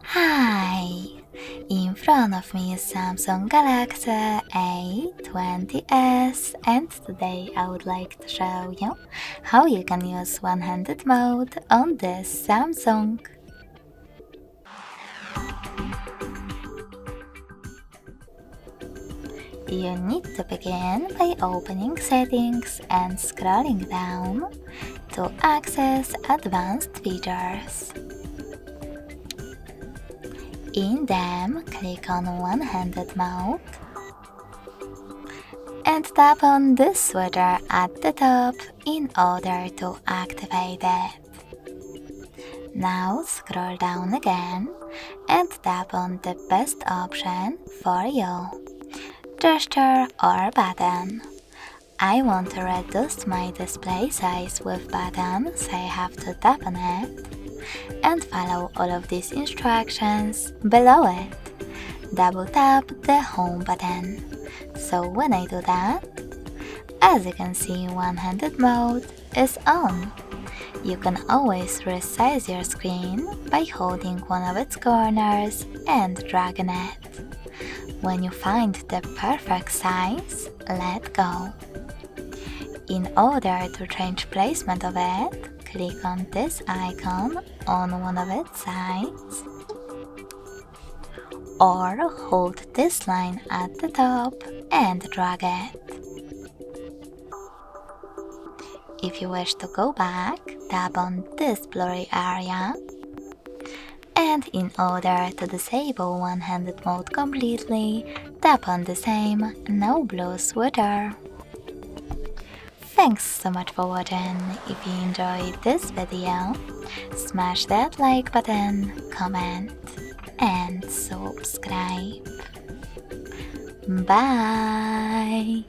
Hi! In front of me is Samsung Galaxy A20s, and today I would like to show you how you can use one-handed mode on this Samsung. You need to begin by opening Settings and scrolling down to access Advanced Features. In them, click on One-Handed Mode and tap on this switcher at the top in order to activate it. Now scroll down again and tap on the best option for you, gesture or button. I want to reduce my display size with button, so I have to tap on it and follow all of these instructions below it. Double tap the home button. So when I do that, as you can see, one-handed mode is on. You can always resize your screen by holding one of its corners and dragging it. When you find the perfect size, let go. In order to change placement of it, click on this icon on one of its sides, or hold this line at the top and drag it. If you wish to go back, tap on this blurry area, and in order to disable one-handed mode completely, tap on the same no blue switcher. Thanks so much for watching. If you enjoyed this video, smash that like button, comment and subscribe. Bye!